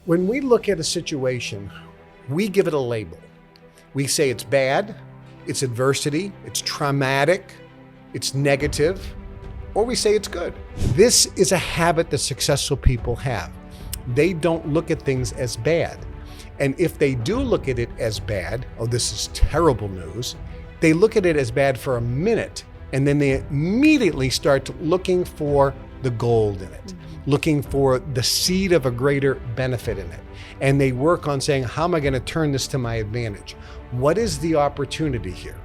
When we look at a situation, we give it a label. We say it's bad, it's adversity, it's traumatic, it's negative, or we say it's good. This is a habit that successful people have. They don't look at things as bad. And if they do look at it as bad, oh, this is terrible news, they look at it as bad for a minute, and then they immediately start looking for the gold in it, looking for the seed of a greater benefit in it. And they work on saying, how am I going to turn this to my advantage? What is the opportunity here?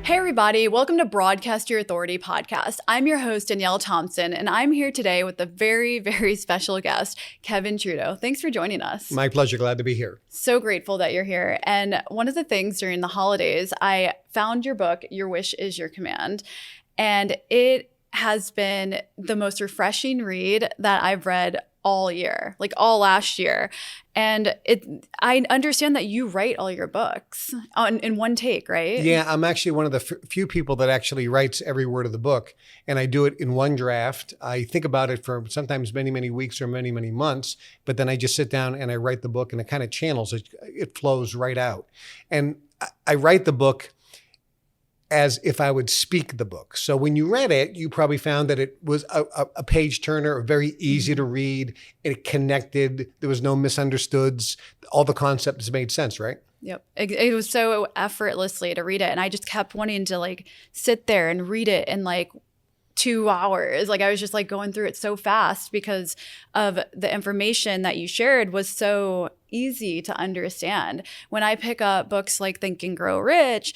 Hey everybody, welcome to Broadcast Your Authority podcast. I'm your host, Danielle Thompson, and I'm here today with a very, very special guest, Kevin Trudeau. Thanks for joining us. My pleasure, glad to be here. So grateful that you're here. And one of the things during the holidays, I found your book, Your Wish is Your Command, and it has been the most refreshing read that I've read all year, like all last year. And I understand that you write all your books in one take, right? Yeah, I'm actually one of the few people that actually writes every word of the book. And I do it in one draft. I think about it for sometimes many, many weeks or many, many months. But then I just sit down and I write the book, and it kind of channels it. It flows right out. And I write the book as if I would speak the book. So when you read it, you probably found that it was a page turner, very easy to read. It connected. There was no misunderstoods. All the concepts made sense, right? Yep. It was so effortlessly to read it. And I just kept wanting to sit there and read it in 2 hours. I was just going through it so fast because of the information that you shared was so easy to understand. When I pick up books like Think and Grow Rich,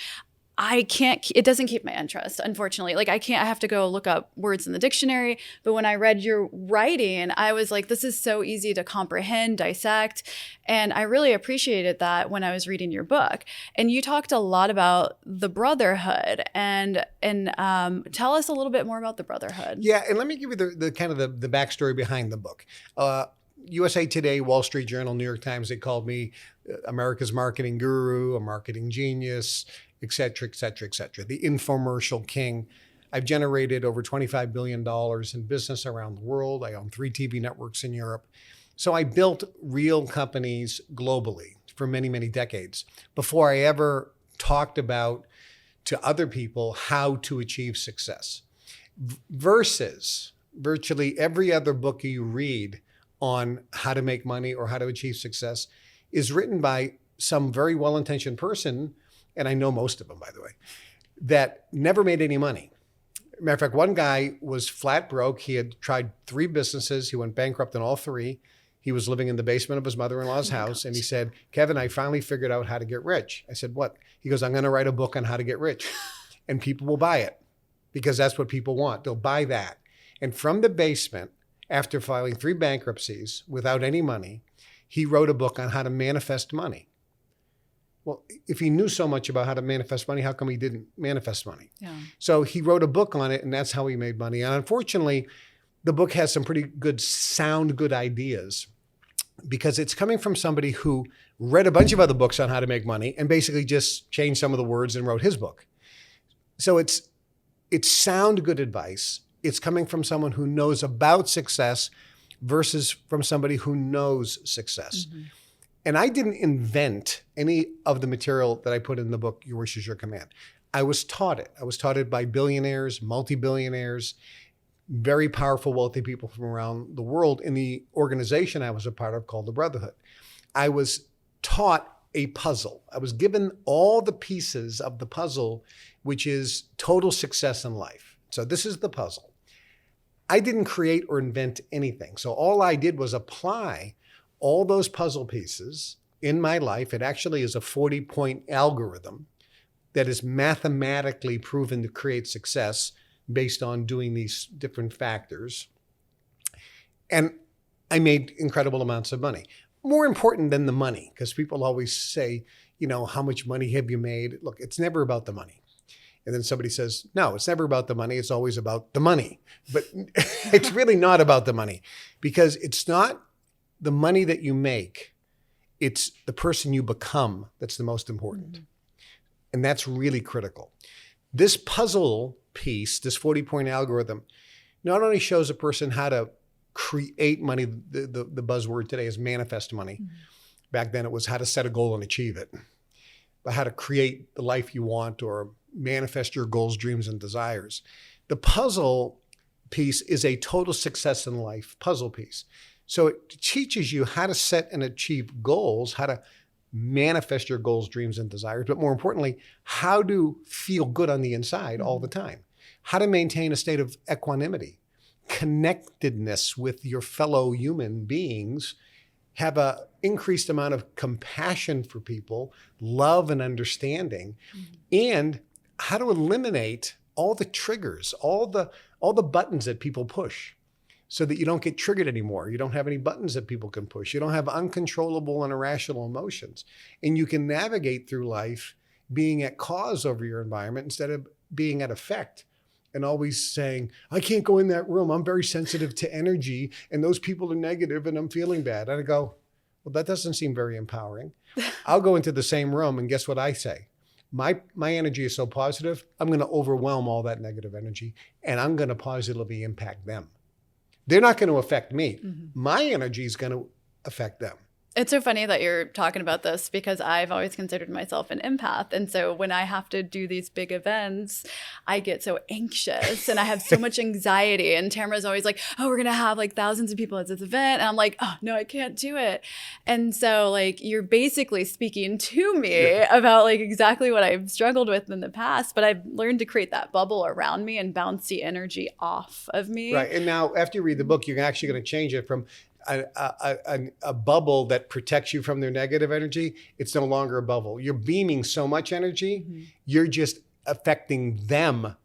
it doesn't keep my interest, unfortunately. I have to go look up words in the dictionary. But when I read your writing, I was like, this is so easy to comprehend, dissect. And I really appreciated that when I was reading your book. And you talked a lot about the Brotherhood, and tell us a little bit more about the Brotherhood. Yeah, and let me give you the kind of the backstory behind the book. USA Today, Wall Street Journal, New York Times, they called me America's marketing guru, a marketing genius, et cetera, et cetera, et cetera. The infomercial king. I've generated over $25 billion in business around the world. I own 3 TV networks in Europe. So I built real companies globally for many, many decades before I ever talked about to other people how to achieve success. Versus virtually every other book you read on how to make money or how to achieve success is written by some very well-intentioned person, and I know most of them, by the way, that never made any money. Matter of fact, one guy was flat broke. He had tried 3 businesses. He went bankrupt in all 3. He was living in the basement of his mother-in-law's house. And he said, Kevin, I finally figured out how to get rich. I said, what? He goes, I'm going to write a book on how to get rich. And people will buy it because that's what people want. They'll buy that. And from the basement, after filing 3 bankruptcies without any money, he wrote a book on how to manifest money. Well, if he knew so much about how to manifest money, how come he didn't manifest money? Yeah. So he wrote a book on it, and that's how he made money. And unfortunately, the book has some pretty good, good ideas because it's coming from somebody who read a bunch of other books on how to make money and basically just changed some of the words and wrote his book. So it's sound good advice. It's coming from someone who knows about success versus from somebody who knows success. Mm-hmm. And I didn't invent any of the material that I put in the book, Your Wish is Your Command. I was taught it. I was taught it by billionaires, multi-billionaires, very powerful, wealthy people from around the world in the organization I was a part of called the Brotherhood. I was taught a puzzle. I was given all the pieces of the puzzle, which is total success in life. So this is the puzzle. I didn't create or invent anything. So all I did was apply all those puzzle pieces in my life. It actually is a 40-point algorithm that is mathematically proven to create success based on doing these different factors. And I made incredible amounts of money. More important than the money, because people always say, how much money have you made? Look, it's never about the money. And then somebody says, no, it's never about the money. It's always about the money. But it's really not about the money, because it's not the money that you make. It's the person you become that's the most important. Mm-hmm. And that's really critical. This puzzle piece, this 40-point algorithm, not only shows a person how to create money. The buzzword today is manifest money. Back then it was how to set a goal and achieve it, but how to create the life you want or manifest your goals, dreams, and desires. The puzzle piece is a total success in life puzzle piece. So it teaches you how to set and achieve goals, how to manifest your goals, dreams, and desires, but more importantly, how to feel good on the inside all the time, how to maintain a state of equanimity, connectedness with your fellow human beings, have an increased amount of compassion for people, love and understanding, and how to eliminate all the triggers, all the buttons that people push so that you don't get triggered anymore. You don't have any buttons that people can push. You don't have uncontrollable and irrational emotions. And you can navigate through life being at cause over your environment instead of being at effect and always saying, I can't go in that room. I'm very sensitive to energy and those people are negative and I'm feeling bad. And I go, well, that doesn't seem very empowering. I'll go into the same room and guess what I say? My energy is so positive, I'm going to overwhelm all that negative energy and I'm going to positively impact them. They're not going to affect me. My energy is going to affect them. It's so funny that you're talking about this because I've always considered myself an empath. And so when I have to do these big events, I get so anxious and I have so much anxiety. And Tamara's always like, oh, we're going to have like thousands of people at this event. And I'm like, oh, no, I can't do it. And so like you're basically speaking to me about like exactly what I've struggled with in the past. But I've learned to create that bubble around me and bounce the energy off of me. Right. And now after you read the book, you're actually going to change it from a bubble that protects you from their negative energy. It's no longer a bubble. You're beaming so much energy, you're just affecting them.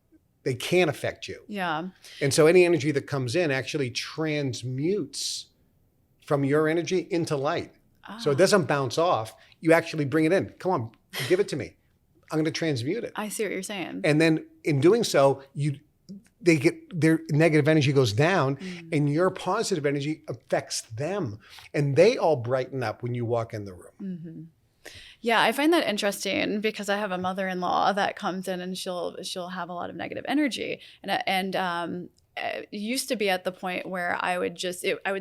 They can't affect you. Yeah. And so any energy that comes in actually transmutes from your energy into light. So it doesn't bounce off. You actually bring it in. Come on, give it to me. I'm going to transmute it. I see what you're saying. And then in doing so, they get their negative energy goes down and your positive energy affects them and they all brighten up when you walk in the room. Yeah, I find that interesting because I have a mother-in-law that comes in and she'll have a lot of negative energy and it used to be at the point where I would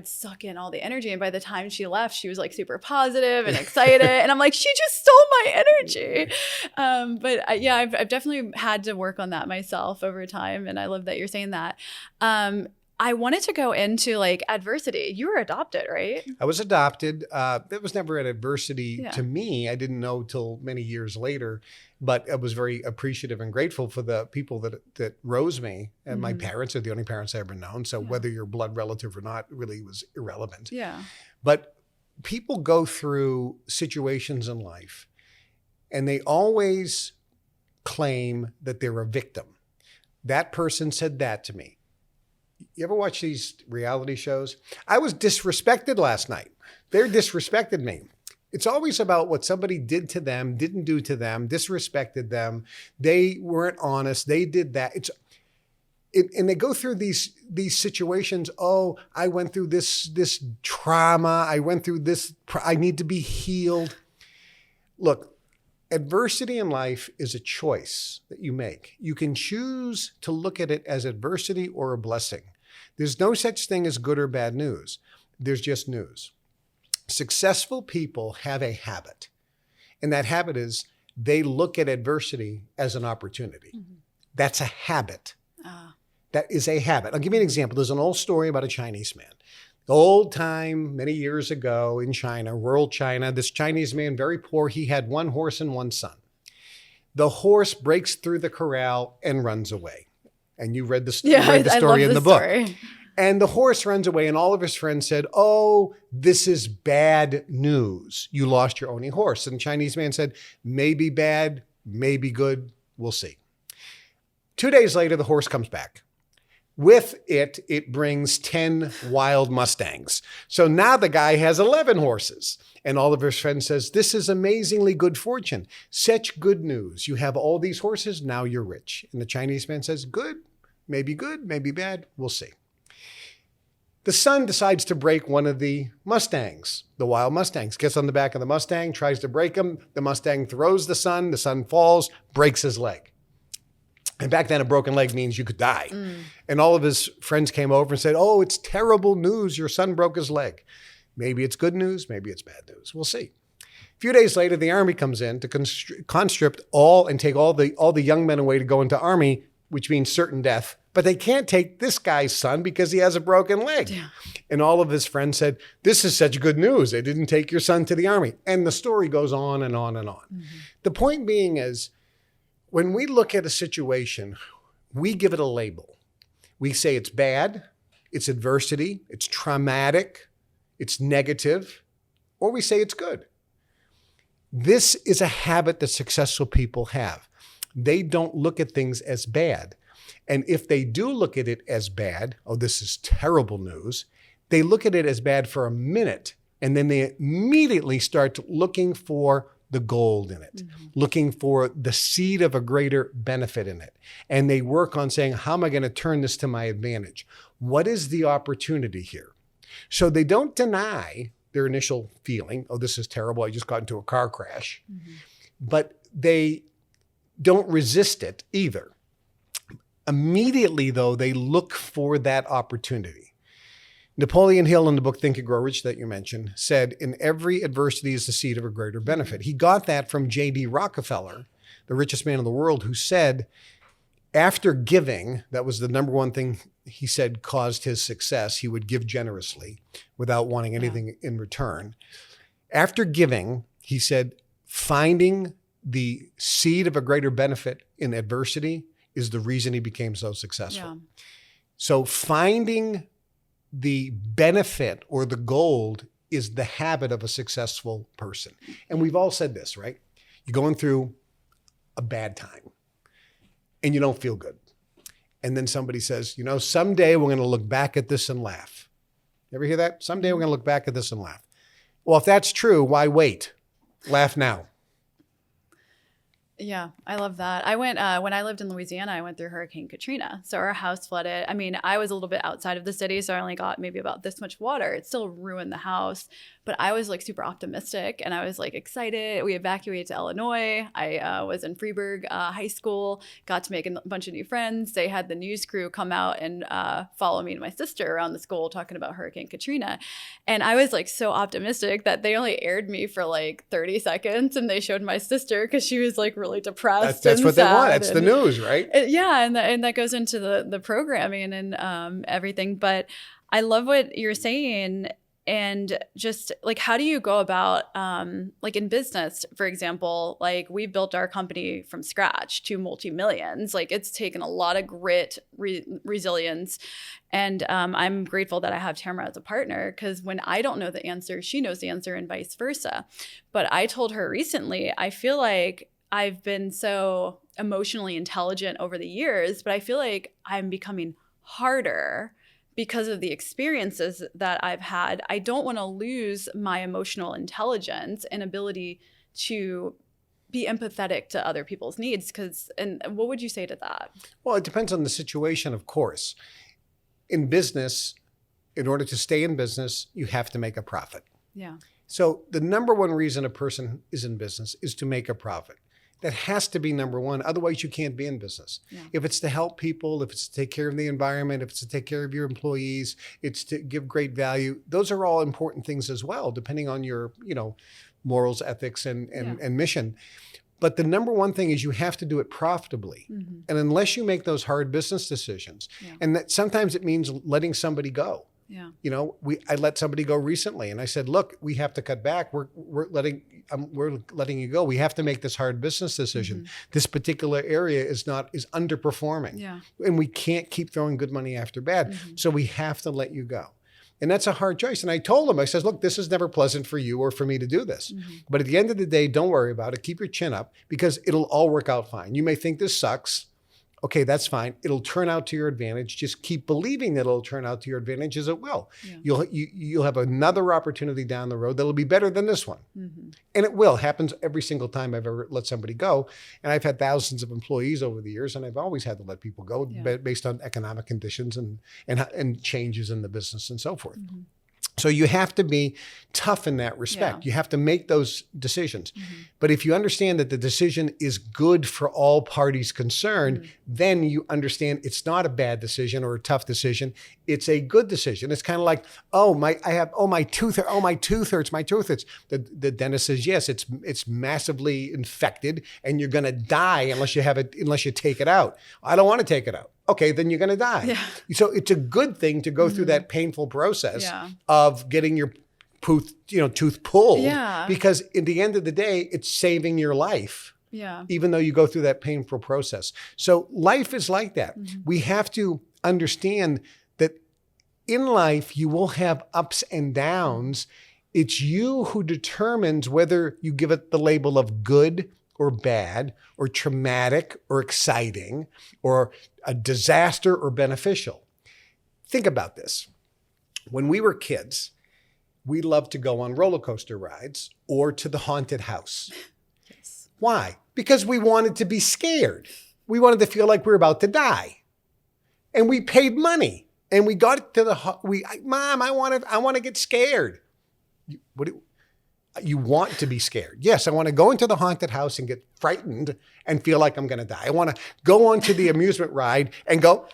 suck in all the energy. And by the time she left, she was like super positive and excited. And I'm like, she just stole my energy. I've definitely had to work on that myself over time. And I love that you're saying that. I wanted to go into like adversity. You were adopted, right? I was adopted. That was never an adversity to me. I didn't know till many years later, but I was very appreciative and grateful for the people that rose me. And my parents are the only parents I ever known. So whether you're blood relative or not really was irrelevant. Yeah. But people go through situations in life and they always claim that they're a victim. That person said that to me. You ever watch these reality shows? I was disrespected last night. They disrespected me. It's always about what somebody did to them, didn't do to them, disrespected them. They weren't honest. They did that. And they go through these situations. Oh, I went through this trauma. I went through this. I need to be healed. Look, adversity in life is a choice that you make. You can choose to look at it as adversity or a blessing. There's no such thing as good or bad news. There's just news. Successful people have a habit, and that habit is they look at adversity as an opportunity. That's a habit. That is a habit. I'll give you an example. There's an old story about a Chinese man. Old time, many years ago in China, rural China, this Chinese man, very poor, he had one horse and one son. The horse breaks through the corral and runs away. And you read the story in the book. And the horse runs away and all of his friends said, oh, this is bad news. You lost your only horse. And the Chinese man said, maybe bad, maybe good, we'll see. 2 days later, the horse comes back. With it, it brings 10 wild Mustangs. So now the guy has 11 horses. And all of his friends says, this is amazingly good fortune. Such good news. You have all these horses, now you're rich. And the Chinese man says, good, maybe bad, we'll see. The son decides to break one of the Mustangs, the wild Mustangs, gets on the back of the Mustang, tries to break him. The Mustang throws the son falls, breaks his leg. And back then, a broken leg means you could die. And all of his friends came over and said, oh, it's terrible news. Your son broke his leg. Maybe it's good news. Maybe it's bad news. We'll see. A few days later, the army comes in to conscript all and take all the young men away to go into army, which means certain death. But they can't take this guy's son because he has a broken leg. Yeah. And all of his friends said, this is such good news. They didn't take your son to the army. And the story goes on and on and on. The point being is, when we look at a situation, we give it a label. We say it's bad, it's adversity, it's traumatic, it's negative, or we say it's good. This is a habit that successful people have. They don't look at things as bad. And if they do look at it as bad, oh, this is terrible news, they look at it as bad for a minute, and then they immediately start looking for the gold in it, looking for the seed of a greater benefit in it. And they work on saying, how am I going to turn this to my advantage? What is the opportunity here? So they don't deny their initial feeling, oh, this is terrible, I just got into a car crash. But they don't resist it either. Immediately, though, they look for that opportunity. Napoleon Hill, in the book Think and Grow Rich that you mentioned, said, in every adversity is the seed of a greater benefit. He got that from J.D. Rockefeller, the richest man in the world, who said, after giving, that was the number one thing he said caused his success. He would give generously without wanting anything in return. After giving, he said, finding the seed of a greater benefit in adversity is the reason he became so successful. Yeah. So finding the benefit or the gold is the habit of a successful person. And we've all said this, right? You're going through a bad time and you don't feel good. And then somebody says, you know, someday we're going to look back at this and laugh. You ever hear that? Someday we're going to look back at this and laugh. Well, if that's true, why wait? Laugh now. Yeah, I love that. I went, when I lived in Louisiana, I went through Hurricane Katrina. So our house flooded. I mean, I was a little bit outside of the city, so I only got maybe about this much water. It still ruined the house, but I was like super optimistic and I was like excited. We evacuated to Illinois. I was in Freeburg High School, got to make a bunch of new friends. They had the news crew come out and follow me and my sister around the school talking about Hurricane Katrina. And I was like so optimistic that they only aired me for like 30 seconds and they showed my sister because she was like really depressed. That's what they want. That's the news, right? Yeah. And that goes into the programming and everything. But I love what you're saying. And just like, how do you go about, like in business, for example, like we built our company from scratch to multi-millions. Like it's taken a lot of grit, resilience. And I'm grateful that I have Tamara as a partner because when I don't know the answer, she knows the answer and vice versa. But I told her recently, I feel like I've been so emotionally intelligent over the years, but I feel like I'm becoming harder because of the experiences that I've had. I don't want to lose my emotional intelligence and ability to be empathetic to other people's needs. And what would you say to that? Well, it depends on the situation, of course. In business, in order to stay in business, you have to make a profit. Yeah. So the number one reason a person is in business is to make a profit. That has to be number one. Otherwise, you can't be in business. Yeah. If it's to help people, if it's to take care of the environment, if it's to take care of your employees, it's to give great value. Those are all important things as well, depending on your, morals, ethics, and mission. But the number one thing is you have to do it profitably. Mm-hmm. And unless you make those hard business decisions, and that sometimes it means letting somebody go. Yeah. I let somebody go recently and I said, look, we have to cut back. We're letting you go. We have to make this hard business decision. Mm-hmm. This particular area is underperforming. Yeah. And we can't keep throwing good money after bad. Mm-hmm. So we have to let you go. And that's a hard choice. And I told him, I said, look, this is never pleasant for you or for me to do this. Mm-hmm. But at the end of the day, don't worry about it. Keep your chin up because it'll all work out fine. You may think this sucks. Okay, that's fine. It'll turn out to your advantage. Just keep believing that it'll turn out to your advantage as it will. Yeah. You'll have another opportunity down the road that'll be better than this one. Mm-hmm. And it will. Happens every single time I've ever let somebody go. And I've had thousands of employees over the years, and I've always had to let people go based on economic conditions and changes in the business and so forth. Mm-hmm. So you have to be tough in that respect. Yeah. You have to make those decisions. But if you understand that the decision is good for all parties concerned, then you understand it's not a bad decision or a tough decision. It's a good decision. It's kind of like, my tooth hurts. The dentist says, yes, it's massively infected and you're going to die unless you take it out. I don't want to take it out. Okay, then you're going to die. Yeah. So it's a good thing to go through that painful process of getting your tooth pulled. Yeah. Because at the end of the day, it's saving your life. Yeah. Even though you go through that painful process. So life is like that. We have to understand that in life, you will have ups and downs. It's you who determines whether you give it the label of good or bad, or traumatic, or exciting, or a disaster, or beneficial. Think about this. When we were kids, we loved to go on roller coaster rides or to the haunted house. Yes. Why? Because we wanted to be scared. We wanted to feel like we were about to die. And we paid money. And we got to Mom, I want to get scared. You want to be scared. Yes, I want to go into the haunted house and get frightened and feel like I'm going to die. I want to go onto the amusement ride and go,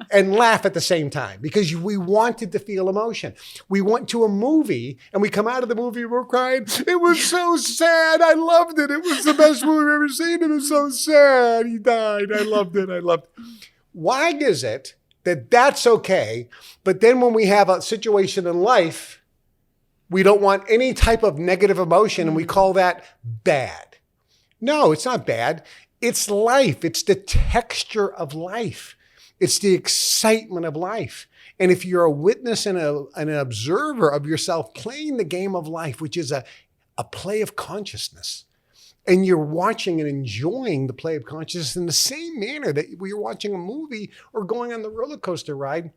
and laugh at the same time because we wanted to feel emotion. We went to a movie and we come out of the movie and we're crying. It was so sad. I loved it. It was the best movie I've ever seen. It was so sad. He died. I loved it. Why is it that that's okay? But then when we have a situation in life, we don't want any type of negative emotion, and we call that bad. No, it's not bad. It's life. It's the texture of life. It's the excitement of life. And if you're a witness and an observer of yourself playing the game of life, which is a play of consciousness, and you're watching and enjoying the play of consciousness in the same manner that you're watching a movie or going on the roller coaster ride,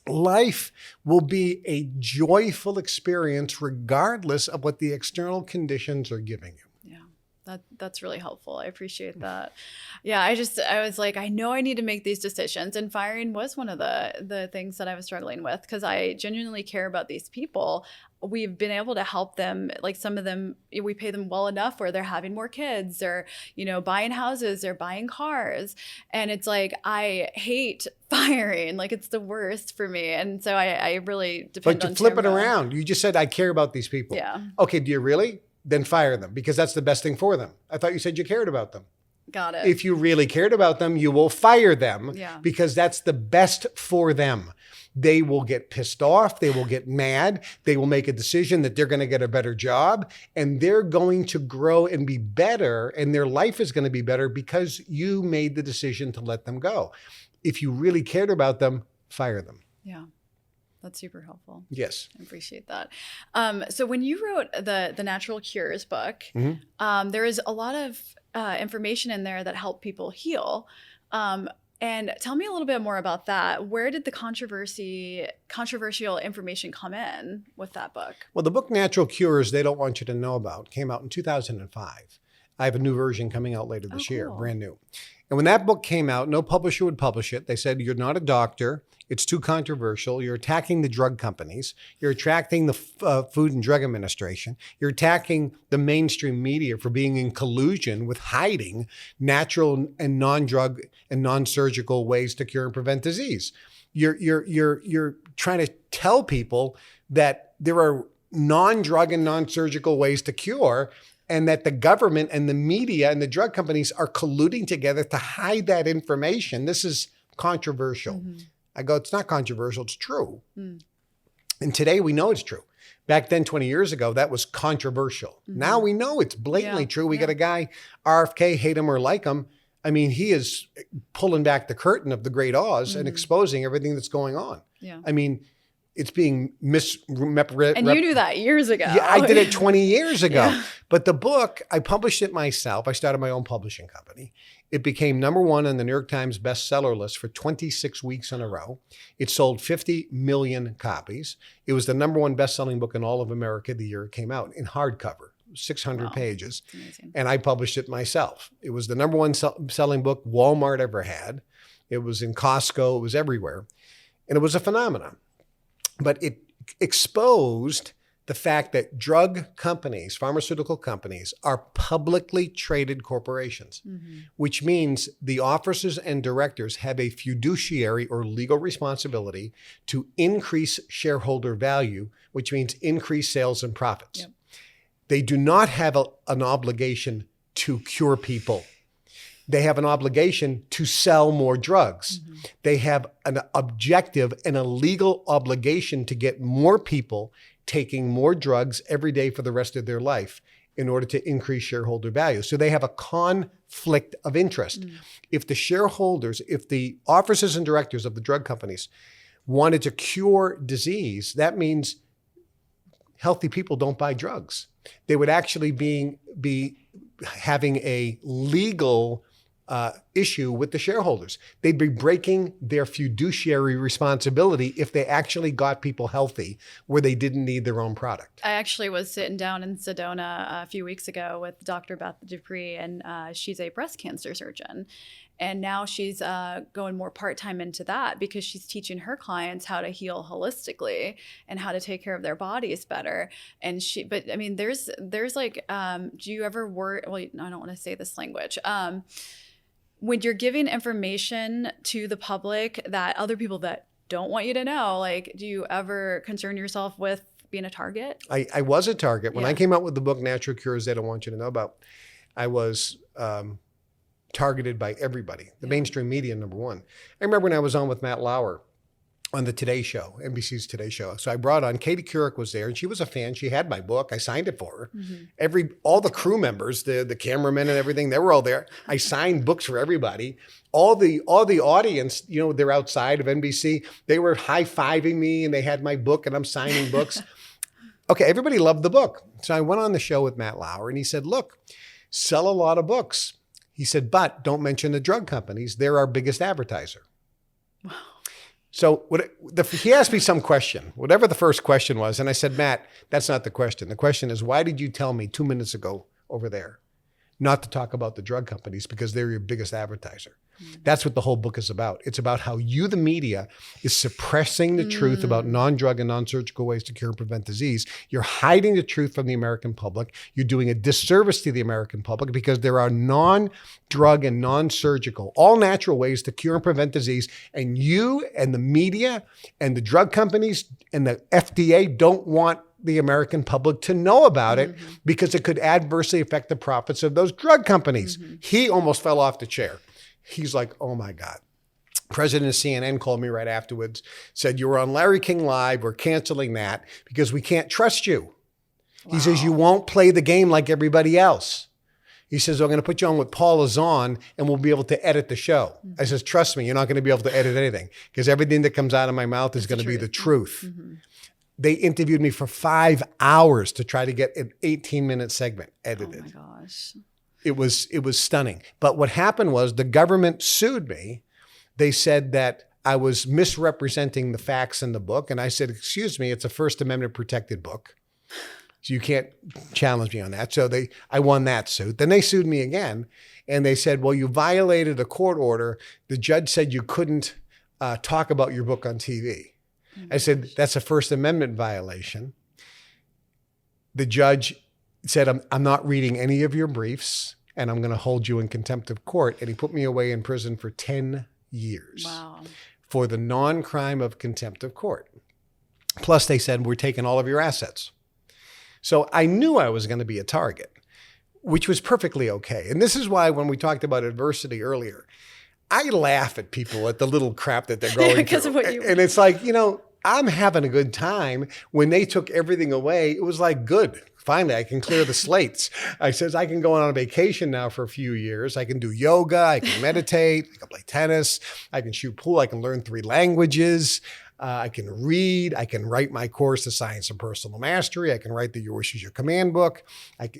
life will be a joyful experience regardless of what the external conditions are giving you. Yeah, that's really helpful. I appreciate that. Yeah, I was like, I know I need to make these decisions. And firing was one of the things that I was struggling with because I genuinely care about these people. We've been able to help them. Like some of them, we pay them well enough where they're having more kids or, buying houses or buying cars. And it's like, I hate firing. Like it's the worst for me. And so I really depend on But to flip it Tamara. around, you just said, I care about these people. Yeah. Okay, do you really? Then fire them because that's the best thing for them. I thought you said you cared about them. Got it. If you really cared about them, you will fire them because that's the best for them. They will get pissed off. They will get mad. They will make a decision that they're going to get a better job and they're going to grow and be better and their life is going to be better because you made the decision to let them go. If you really cared about them, fire them. Yeah. That's super helpful. Yes. I appreciate that. So when you wrote the Natural Cures book, there is a lot of information in there that help people heal. And tell me a little bit more about that. Where did the controversial information come in with that book? Well, the book Natural Cures They Don't Want You to Know About came out in 2005. I have a new version coming out later this year, brand new. And when that book came out, no publisher would publish it. They said, you're not a doctor. It's too controversial. You're attacking the drug companies. You're attacking the Food and Drug Administration. You're attacking the mainstream media for being in collusion with hiding natural and non-drug and non-surgical ways to cure and prevent disease. You're trying to tell people that there are non-drug and non-surgical ways to cure, and that the government and the media and the drug companies are colluding together to hide that information. This is controversial. Mm-hmm. I go, it's not controversial, it's true. Mm. And today we know it's true. Back then, 20 years ago, that was controversial. Mm-hmm. Now we know it's blatantly true. We got a guy, RFK, hate him or like him. I mean, he is pulling back the curtain of the Great Oz and exposing everything that's going on. Yeah. I mean, it's being misrepresented. And you knew that years ago. Yeah, I did it 20 years ago. Yeah. But the book, I published it myself. I started my own publishing company. It became #1 on the New York Times bestseller list for 26 weeks in a row. It sold 50 million copies. It was the #1 best-selling book in all of America the year it came out in hardcover, 600 pages. And I published it myself. It was the #1 selling book Walmart ever had. It was in Costco. It was everywhere. And it was a phenomenon. But exposed the fact that drug companies, pharmaceutical companies, are publicly traded corporations, which means the officers and directors have a fiduciary or legal responsibility to increase shareholder value, which means increase sales and profits. Yep. They do not have an obligation to cure people. They have an obligation to sell more drugs. They have an objective and a legal obligation to get more people taking more drugs every day for the rest of their life in order to increase shareholder value. So they have a conflict of interest. If the shareholders, if the officers and directors of the drug companies wanted to cure disease, that means healthy people don't buy drugs. They would actually be having a legal issue with the shareholders. They'd be breaking their fiduciary responsibility if they actually got people healthy where they didn't need their own product. I actually was sitting down in Sedona a few weeks ago with Dr. Beth Dupree, and she's a breast cancer surgeon. And now she's going more part-time into that because she's teaching her clients how to heal holistically and how to take care of their bodies better. And but I mean, there's like, do you ever worry? Well, I don't want to say this language. When you're giving information to the public that other people that don't want you to know, like, do you ever concern yourself with being a target? I was a target. When I came out with the book, Natural Cures They Don't Want You to Know About, I was targeted by everybody, the mainstream media, number one. I remember when I was on with Matt Lauer on the Today Show, NBC's Today Show. So I brought on, Katie Couric was there, and she was a fan. She had my book. I signed it for her. All the crew members, the cameramen and everything, they were all there. I signed books for everybody. All the audience, you know, they're outside of NBC. They were high-fiving me, and they had my book, and I'm signing books. Okay, everybody loved the book. So I went on the show with Matt Lauer, and he said, look, sell a lot of books. He said, but don't mention the drug companies. They're our biggest advertiser. Wow. So he asked me some question, whatever the first question was. And I said, Matt, that's not the question. The question is, why did you tell me 2 minutes ago over there not to talk about the drug companies because they're your biggest advertiser? That's what the whole book is about. It's about how you, the media, is suppressing the truth about non-drug and non-surgical ways to cure and prevent disease. You're hiding the truth from the American public. You're doing a disservice to the American public because there are non-drug and non-surgical, all natural ways to cure and prevent disease. And you and the media and the drug companies and the FDA don't want the American public to know about it because it could adversely affect the profits of those drug companies. He almost fell off the chair. He's like, oh my God. President of CNN called me right afterwards, said, you were on Larry King Live. We're canceling that because we can't trust you. Wow. He says, you won't play the game like everybody else. He says, I'm going to put you on with Paul Azan and we'll be able to edit the show. I says, trust me, you're not going to be able to edit anything because everything that comes out of my mouth is going to be the truth. They interviewed me for 5 hours to try to get an 18-minute segment edited. Oh my gosh. It was stunning. But what happened was the government sued me. They said that I was misrepresenting the facts in the book. And I said, excuse me, it's a First Amendment protected book. So you can't challenge me on that. So I won that suit. Then they sued me again. And they said, well, you violated a court order. The judge said you couldn't talk about your book on TV. I said, that's a First Amendment violation. The judge said, I'm not reading any of your briefs and I'm going to hold you in contempt of court. And he put me away in prison for 10 years for the non-crime of contempt of court. Plus they said, we're taking all of your assets. So I knew I was going to be a target, which was perfectly okay. And this is why when we talked about adversity earlier, I laugh at people at the little crap that they're going through. And it's like, you know, I'm having a good time. When they took everything away, it was like, good. Finally, I can clear the slates. I says, I can go on a vacation now for a few years. I can do yoga. I can meditate. I can play tennis. I can shoot pool. I can learn 3 languages. I can read. I can write my course, The Science of Personal Mastery. I can write the Your Wish Is Your Command book. I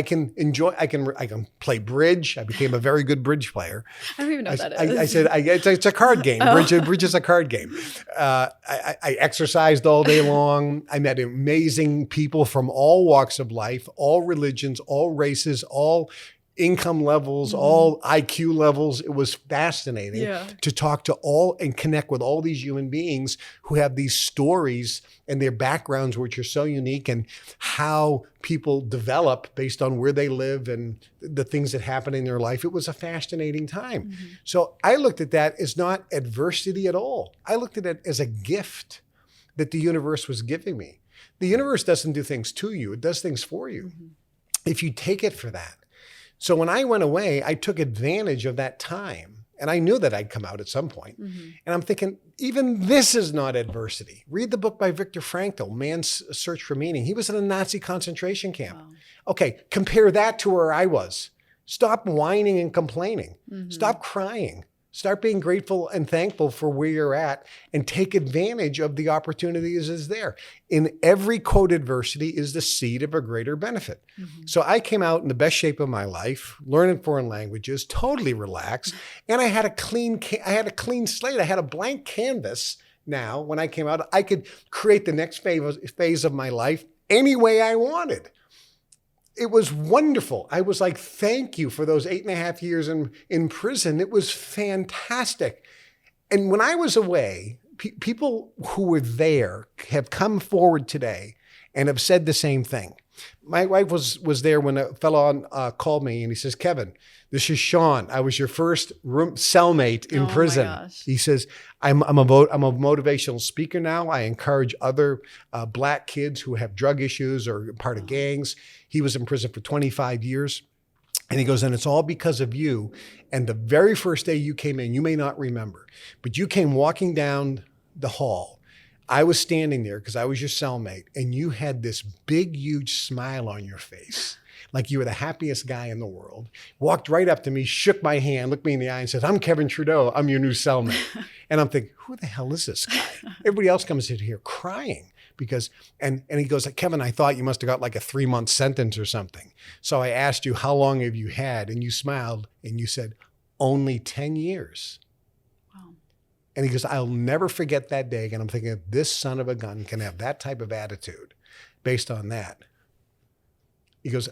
can enjoy. I can play bridge. I became a very good bridge player. I don't even know what that is. I said it's a card game. Bridge is a card game. I exercised all day long. I met amazing people from all walks of life, all religions, all races, all income levels, all IQ levels. It was fascinating to talk to all and connect with all these human beings who have these stories and their backgrounds, which are so unique, and how people develop based on where they live and the things that happen in their life. It was a fascinating time. So I looked at that as not adversity at all. I looked at it as a gift that the universe was giving me. The universe doesn't do things to you. It does things for you. If you take it for that. So when I went away, I took advantage of that time. And I knew that I'd come out at some point. And I'm thinking, even this is not adversity. Read the book by Viktor Frankl, Man's Search for Meaning. He was in a Nazi concentration camp. Wow. Okay, compare that to where I was. Stop whining and complaining. Stop crying. Start being grateful and thankful for where you're at and take advantage of the opportunities that's there. In every quote, adversity is the seed of a greater benefit. So I came out in the best shape of my life, learning foreign languages, totally relaxed. And I had a clean slate. I had a blank canvas. Now, when I came out, I could create the next phase of my life any way I wanted. It was wonderful. I was like, thank you for those 8.5 years in prison. It was fantastic. And when I was away, people who were there have come forward today and have said the same thing. My wife was there when a fellow called me and he says, Kevin, this is Sean. I was your first cellmate in prison. My gosh. He says, I'm a motivational speaker now. I encourage other Black kids who have drug issues or part of gangs. He was in prison for 25 years. And he goes, and it's all because of you. And the very first day you came in, you may not remember, but you came walking down the hall. I was standing there because I was your cellmate, and you had this big, huge smile on your face, like you were the happiest guy in the world. Walked right up to me, shook my hand, looked me in the eye and said, I'm Kevin Trudeau. I'm your new cellmate. And I'm thinking, who the hell is this guy? Everybody else comes in here crying because, and he goes, Kevin, I thought you must have got like a 3-month sentence or something. So I asked you, how long have you had? And you smiled and you said, only 10 years. And he goes, I'll never forget that day. And I'm thinking, this son of a gun can have that type of attitude based on that. He goes,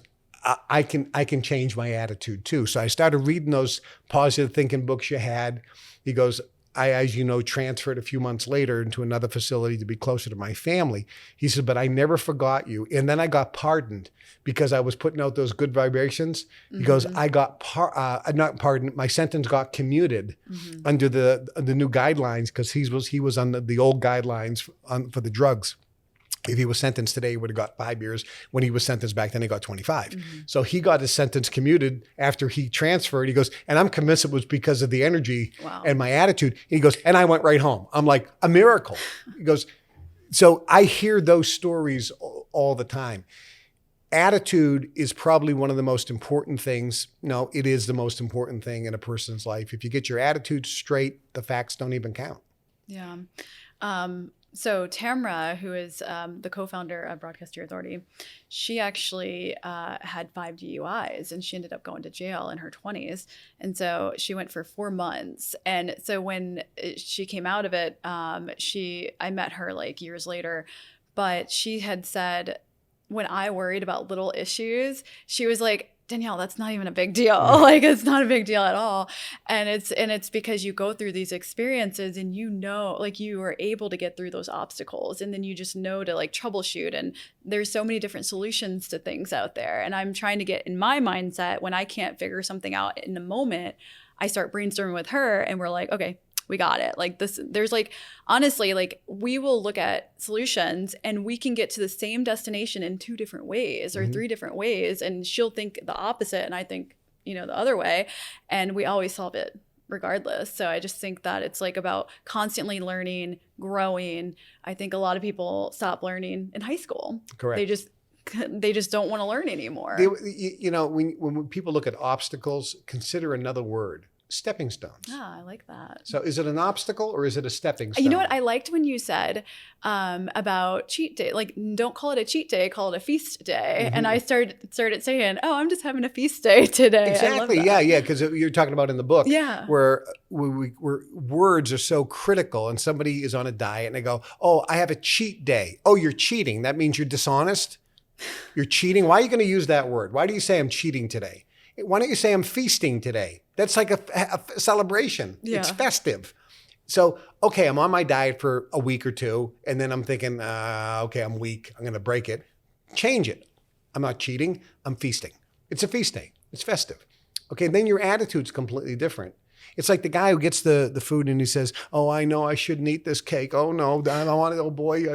I can change my attitude too. So I started reading those positive thinking books you had. He goes, I, as you know, transferred a few months later into another facility to be closer to my family. He said, but I never forgot you. And then I got pardoned because I was putting out those good vibrations. He goes, I got not pardoned. My sentence got commuted under the new guidelines because he was on the old guidelines for the drugs. If he was sentenced today, he would have got 5 years. When he was sentenced back then, he got 25. So he got his sentence commuted after he transferred. He goes, and I'm convinced it was because of the energy and my attitude. He goes, and I went right home. I'm like, a miracle. He goes, so I hear those stories all the time. Attitude is probably one of the most important things. No, it is the most important thing in a person's life. If you get your attitude straight, the facts don't even count. Yeah. So Tamra, who is the co-founder of Broadcasting Authority, she actually had 5 DUIs and she ended up going to jail in her 20s. And so she went for 4 months. And so when she came out of it, I met her like years later, but she had said, when I worried about little issues, she was like, Danielle, that's not even a big deal. Like, it's not a big deal at all. And it's because you go through these experiences and you know, like, you are able to get through those obstacles, and then you just know to like troubleshoot. And there's so many different solutions to things out there. And I'm trying to get in my mindset, when I can't figure something out in the moment, I start brainstorming with her and we're like, okay, we got it. Like this, there's like, honestly, like we will look at solutions and we can get to the same destination in 2 different ways or 3 different ways. And she'll think the opposite. And I think, the other way. And we always solve it regardless. So I just think that it's like about constantly learning, growing. I think a lot of people stop learning in high school. Correct. They just don't want to learn anymore. When people look at obstacles, consider another word. Stepping stones. Ah, I like that. So is it an obstacle or is it a stepping stone? You know what? I liked when you said about cheat day. Like, don't call it a cheat day, call it a feast day. And I started saying, oh, I'm just having a feast day today. Exactly. Yeah. Because you're talking about in the book where words are so critical and somebody is on a diet and they go, oh, I have a cheat day. Oh, you're cheating. That means you're dishonest. You're cheating. Why are you going to use that word? Why do you say I'm cheating today? Why don't you say I'm feasting today? That's like a celebration. Yeah. It's festive. So, okay, I'm on my diet for a week or two, and then I'm thinking, okay, I'm weak. I'm going to break it. Change it. I'm not cheating. I'm feasting. It's a feast day. It's festive. Okay, then your attitude's completely different. It's like the guy who gets the food and he says, oh, I know I shouldn't eat this cake. Oh, no, I don't want it. Oh, boy.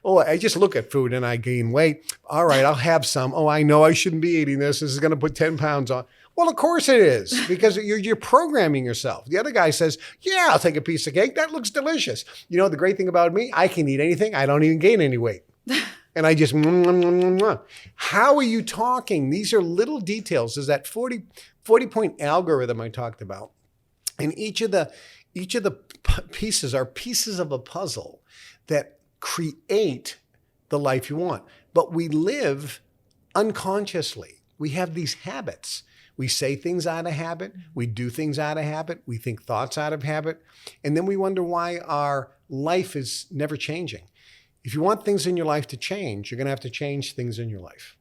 Oh, I just look at food and I gain weight. All right, I'll have some. Oh, I know I shouldn't be eating this. This is going to put 10 pounds on. Well, of course it is, because you're programming yourself. The other guy says, yeah, I'll take a piece of cake. That looks delicious. You know, the great thing about me, I can eat anything. I don't even gain any weight. And I just, how are you talking? These are little details. There's that 40-point algorithm I talked about. And each of the pieces are pieces of a puzzle that create the life you want. But we live unconsciously. We have these habits. We say things out of habit. We do things out of habit. We think thoughts out of habit. And then we wonder why our life is never changing. If you want things in your life to change, you're going to have to change things in your life.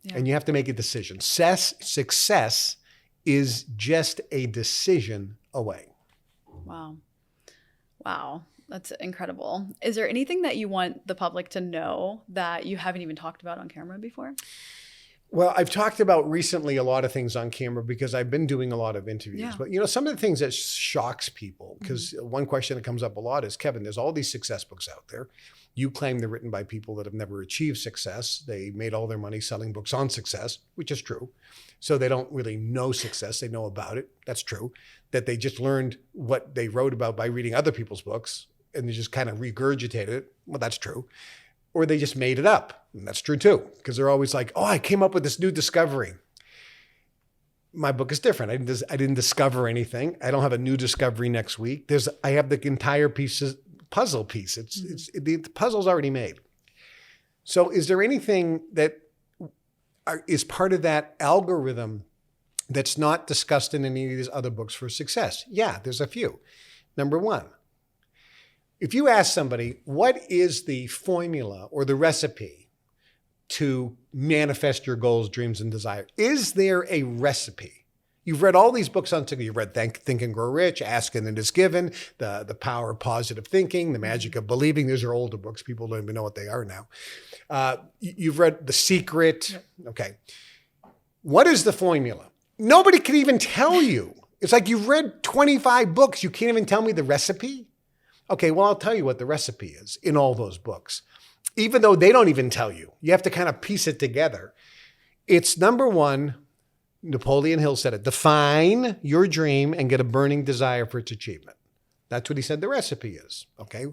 Yeah. And you have to make a decision. Success is just a decision away. Wow. That's incredible. Is there anything that you want the public to know that you haven't even talked about on camera before? Well, I've talked about recently a lot of things on camera because I've been doing a lot of interviews. Yeah. But, you know, some of the things that shocks people, because one question that comes up a lot is, Kevin, there's all these success books out there. You claim they're written by people that have never achieved success. They made all their money selling books on success, which is true. So they don't really know success. They know about it. That's true. That they just learned what they wrote about by reading other people's books and they just kind of regurgitated it. Well, that's true. Or they just made it up. And that's true too, because they're always like, oh, I came up with this new discovery. My book is different. I didn't discover anything. I don't have a new discovery next week. I have the entire puzzle piece. The puzzle's already made. So is there anything that is part of that algorithm that's not discussed in any of these other books for success? Yeah, there's a few. Number one, if you ask somebody, what is the formula or the recipe to manifest your goals, dreams, and desire? Is there a recipe? You've read all these books on You've read Think and Grow Rich, Ask and It Is Given, The Power of Positive Thinking, The Magic of Believing. Those are older books. People don't even know what they are now. You've read The Secret. Okay. What is the formula? Nobody can even tell you. It's like you've read 25 books. You can't even tell me the recipe? Okay, well, I'll tell you what the recipe is in all those books. Even though they don't even tell you. You have to kind of piece it together. It's number one, Napoleon Hill said it, define your dream and get a burning desire for its achievement. That's what he said the recipe is, okay?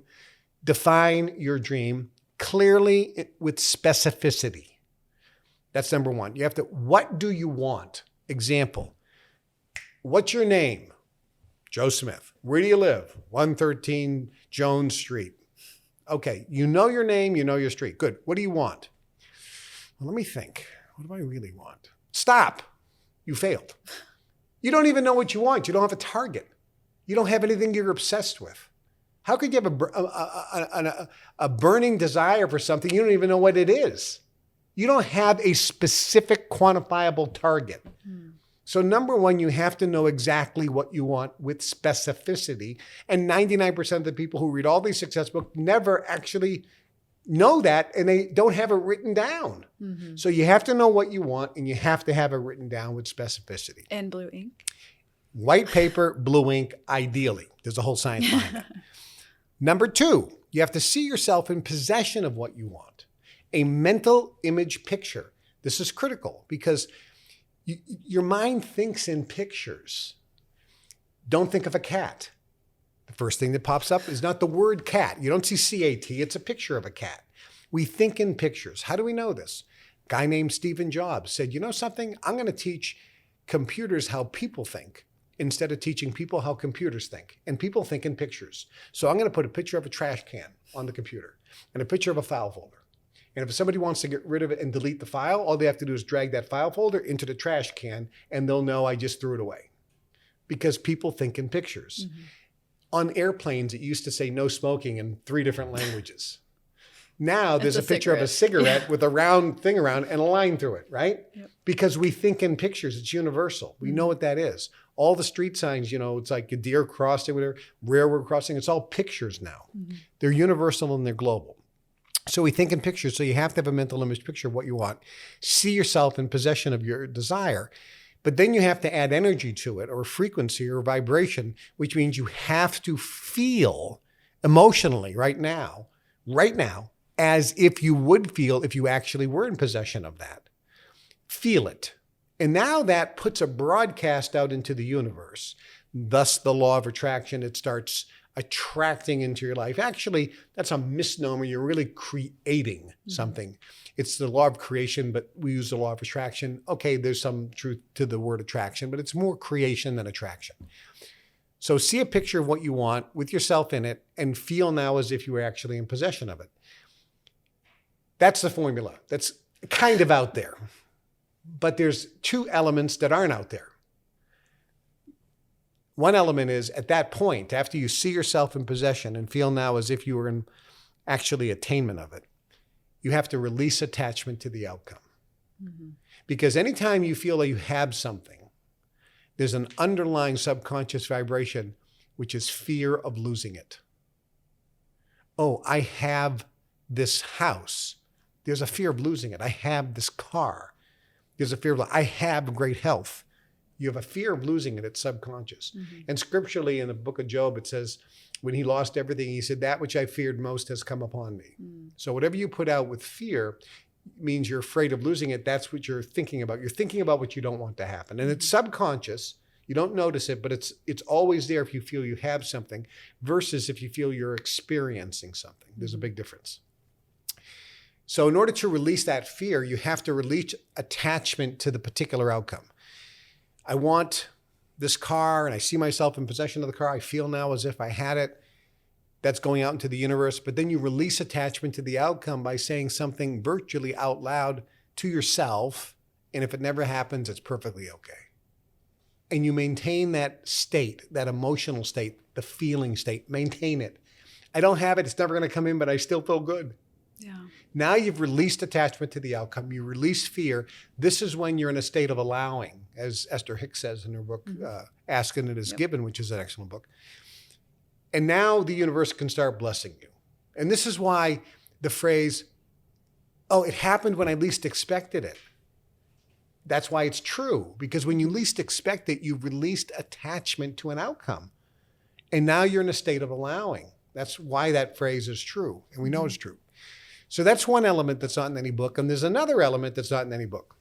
Define your dream clearly with specificity. That's number one. You have to, what do you want? Example, what's your name? Joe Smith. Where do you live? 113 Jones Street. Okay, you know your name, you know your street. Good. What do you want? Well, let me think. What do I really want? Stop. You failed. You don't even know what you want. You don't have a target. You don't have anything you're obsessed with. How could you have a burning desire for something you don't even know what it is? You don't have a specific quantifiable target. So number one, you have to know exactly what you want with specificity. And 99% of the people who read all these success books never actually know that, and they don't have it written down. Mm-hmm. So you have to know what you want, and you have to have it written down with specificity. And blue ink. White paper, blue ink, ideally. There's a whole science behind it. Number two, you have to see yourself in possession of what you want. A mental image picture. This is critical because your mind thinks in pictures. Don't think of a cat. The first thing that pops up is not the word cat. You don't see C-A-T. It's a picture of a cat. We think in pictures. How do we know this? A guy named Stephen Jobs said, you know something? I'm going to teach computers how people think instead of teaching people how computers think. And people think in pictures. So I'm going to put a picture of a trash can on the computer and a picture of a file folder. And if somebody wants to get rid of it and delete the file, all they have to do is drag that file folder into the trash can and they'll know I just threw it away. Because people think in pictures. Mm-hmm. On airplanes, it used to say no smoking in 3 different languages. Now there's a picture of a cigarette with a round thing around and a line through it, right? Yep. Because we think in pictures. It's universal. We know what that is. All the street signs, it's like a deer crossing, whatever, railroad crossing. It's all pictures now. They're universal and they're global. So we think in pictures. So you have to have a mental image picture of what you want. See yourself in possession of your desire. But then you have to add energy to it, or frequency or vibration, which means you have to feel emotionally right now, as if you would feel if you actually were in possession of that. Feel it. And now that puts a broadcast out into the universe. Thus, the law of attraction, it starts attracting into your life. Actually, that's a misnomer. You're really creating something. It's the law of creation, but we use the law of attraction. Okay, there's some truth to the word attraction, but it's more creation than attraction. So see a picture of what you want with yourself in it and feel now as if you were actually in possession of it. That's the formula. That's kind of out there. But there's two elements that aren't out there. One element is at that point, after you see yourself in possession and feel now as if you were in actually attainment of it, you have to release attachment to the outcome. Because anytime you feel that you have something, there's an underlying subconscious vibration, which is fear of losing it. Oh, I have this house. There's a fear of losing it. I have this car. There's a fear of, I have great health. You have a fear of losing it. It's subconscious. And scripturally in the book of Job, it says, when he lost everything, he said, that which I feared most has come upon me. So whatever you put out with fear means you're afraid of losing it. That's what you're thinking about. You're thinking about what you don't want to happen. And it's subconscious. You don't notice it, but it's always there if you feel you have something versus if you feel you're experiencing something. There's a big difference. So in order to release that fear, you have to release attachment to the particular outcome. I want this car and I see myself in possession of the car. I feel now as if I had it. That's going out into the universe. But then you release attachment to the outcome by saying something virtually out loud to yourself. And if it never happens, it's perfectly okay. And you maintain that state, that emotional state, the feeling state, maintain it. I don't have it. It's never going to come in, but I still feel good. Yeah. Now you've released attachment to the outcome. You release fear. This is when you're in a state of allowing, as Esther Hicks says in her book, Ask and It Is Given, which is an excellent book. And now the universe can start blessing you. And this is why the phrase, oh, it happened when I least expected it. That's why it's true. Because when you least expect it, you've released attachment to an outcome. And now you're in a state of allowing. That's why that phrase is true. And we know it's true. So that's one element that's not in any book. And there's another element that's not in any book.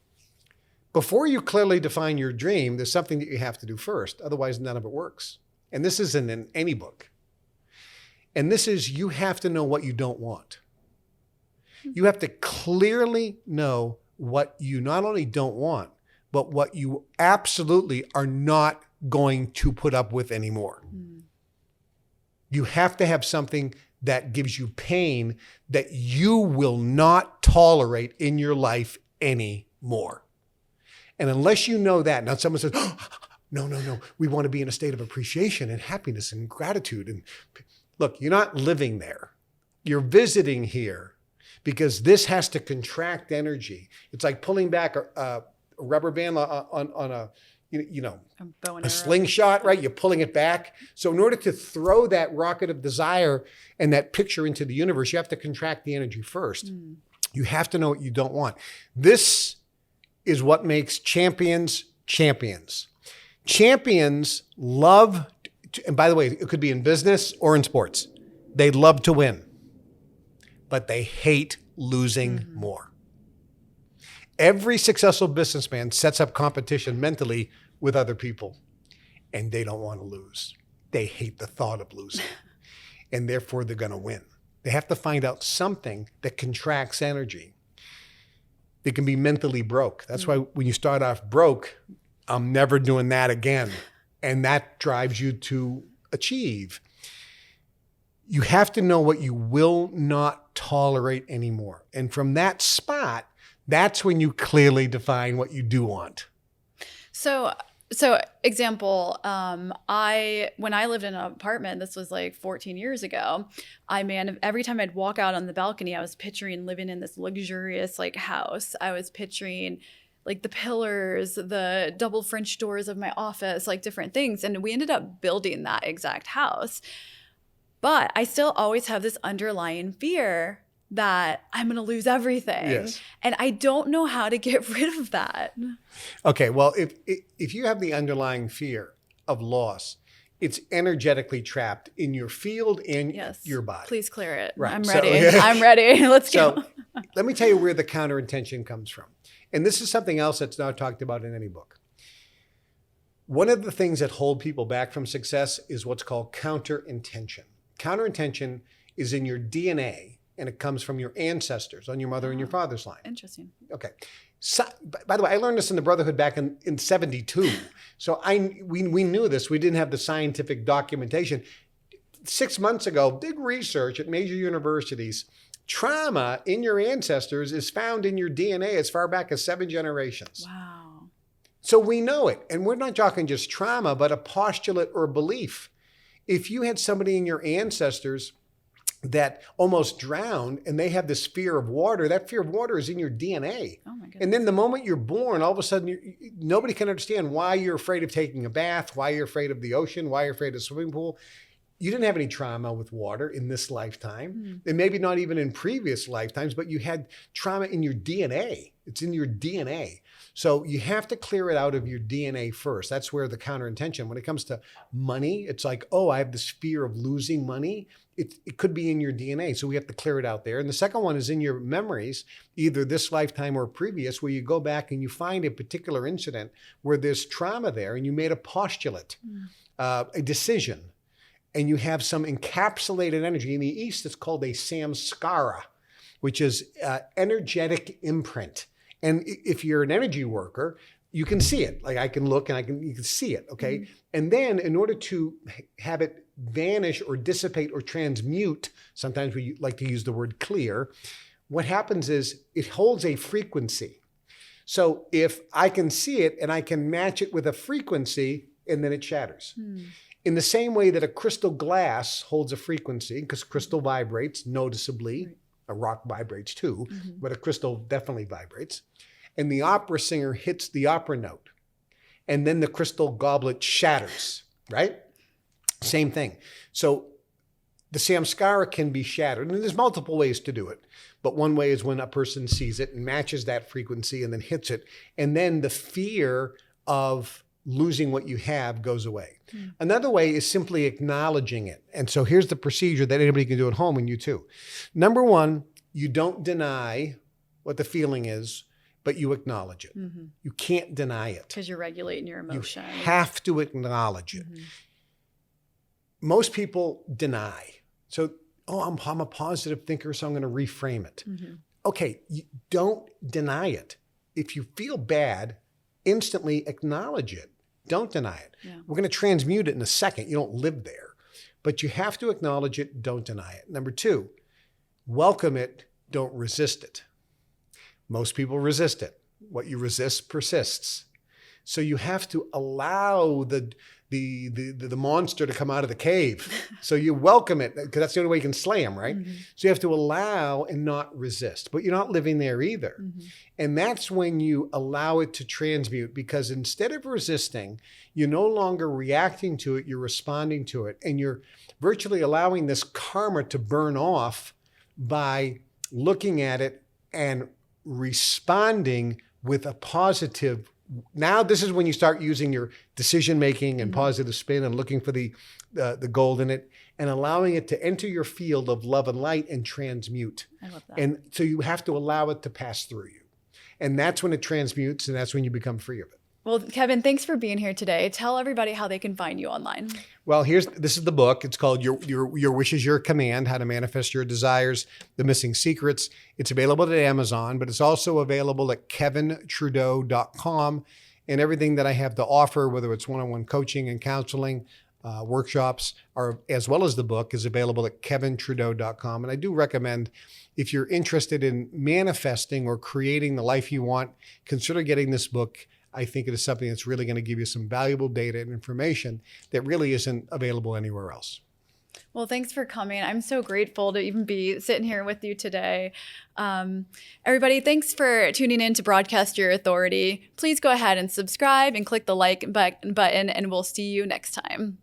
Before you clearly define your dream, there's something that you have to do first. Otherwise, none of it works. And this isn't in any book. And this is, you have to know what you don't want. You have to clearly know what you not only don't want, but what you absolutely are not going to put up with anymore. You have to have something that gives you pain that you will not tolerate in your life anymore. And unless you know that, now someone says, oh, no, we want to be in a state of appreciation and happiness and gratitude. And look, you're not living there. You're visiting here because this has to contract energy. It's like pulling back a rubber band on a slingshot, right? You're pulling it back. So in order to throw that rocket of desire and that picture into the universe, you have to contract the energy first. You have to know what you don't want. This is what makes champions champions. Champions love, and by the way, it could be in business or in sports. They love to win, but they hate losing more. Every successful businessman sets up competition mentally with other people, and they don't want to lose. They hate the thought of losing, and therefore they're going to win. They have to find out something that contracts energy. They can be mentally broke. That's why when you start off broke, I'm never doing that again. And that drives you to achieve. You have to know what you will not tolerate anymore. And from that spot, that's when you clearly define what you do want. So So example, when I lived in an apartment, this was like 14 years ago, every time I'd walk out on the balcony, I was picturing living in this luxurious like house. I was picturing like the pillars, the double French doors of my office, like different things. And we ended up building that exact house. But I still always have this underlying fear that I'm going to lose everything. Yes. And I don't know how to get rid of that. Okay, well, if you have the underlying fear of loss, it's energetically trapped in your field and your body. Please clear it. Right. I'm ready. I'm ready. Let's go. So let me tell you where the counterintention comes from. And this is something else that's not talked about in any book. One of the things that hold people back from success is what's called counterintention. Counterintention is in your DNA, and it comes from your ancestors on your mother and your father's line. Interesting. Okay. So, by the way, I learned this in the Brotherhood back in 72. So we knew this. We didn't have the scientific documentation. 6 months ago, big research at major universities, trauma in your ancestors is found in your DNA as far back as 7 generations. Wow. So we know it. And we're not talking just trauma, but a postulate or belief. If you had somebody in your ancestors that almost drowned and they have this fear of water, that fear of water is in your DNA. Oh my goodness. And then the moment you're born, all of a sudden, nobody can understand why you're afraid of taking a bath, why you're afraid of the ocean, why you're afraid of the swimming pool. You didn't have any trauma with water in this lifetime, and maybe not even in previous lifetimes, but you had trauma in your DNA. It's in your DNA. So you have to clear it out of your DNA first. That's where the counterintention, when it comes to money, it's like, oh, I have this fear of losing money. It could be in your DNA. So we have to clear it out there. And the second one is in your memories, either this lifetime or previous, where you go back and you find a particular incident where there's trauma there and you made a postulate, a decision, and you have some encapsulated energy. In the East, it's called a samskara, which is energetic imprint. And if you're an energy worker, you can see it. Like I can look and you can see it, okay? Mm-hmm. And then in order to have it vanish or dissipate or transmute, sometimes we like to use the word clear, what happens is it holds a frequency. So if I can see it and I can match it with a frequency, and then it shatters. In the same way that a crystal glass holds a frequency, because crystal vibrates noticeably, a rock vibrates too, but a crystal definitely vibrates. And the opera singer hits the opera note, and then the crystal goblet shatters, right? Same thing. So the samskara can be shattered, and there's multiple ways to do it. But one way is when a person sees it and matches that frequency and then hits it, and then the fear of losing what you have goes away. Another way is simply acknowledging it. And so here's the procedure that anybody can do at home, and you too. Number one, you don't deny what the feeling is, but you acknowledge it. You can't deny it. Because you're regulating your emotion. You have to acknowledge it. Most people deny. So, I'm a positive thinker, so I'm going to reframe it. Okay, you don't deny it. If you feel bad, instantly acknowledge it. Don't deny it. Yeah. We're going to transmute it in a second. You don't live there. But you have to acknowledge it. Don't deny it. Number two, welcome it. Don't resist it. Most people resist it. What you resist persists. So you have to allow the monster to come out of the cave. So you welcome it, because that's the only way you can slay him, right? So you have to allow and not resist, but you're not living there either. And that's when you allow it to transmute, because instead of resisting, you're no longer reacting to it, you're responding to it. And you're virtually allowing this karma to burn off by looking at it and responding with a positive. Now, this is when you start using your decision-making and positive spin and looking for the gold in it and allowing it to enter your field of love and light and transmute. I love that. And so you have to allow it to pass through you. And that's when it transmutes, and that's when you become free of it. Well, Kevin, thanks for being here today. Tell everybody how they can find you online. Well, this is the book. It's called Your Wish is Your Command, How to Manifest Your Desires, The Missing Secrets. It's available at Amazon, but it's also available at KevinTrudeau.com. And everything that I have to offer, whether it's one-on-one coaching and counseling, workshops, as well as the book, is available at KevinTrudeau.com. And I do recommend, if you're interested in manifesting or creating the life you want, consider getting this book. I think it is something that's really going to give you some valuable data and information that really isn't available anywhere else. Well, thanks for coming. I'm so grateful to even be sitting here with you today. Everybody, thanks for tuning in to Broadcast Your Authority. Please go ahead and subscribe and click the like button, and we'll see you next time.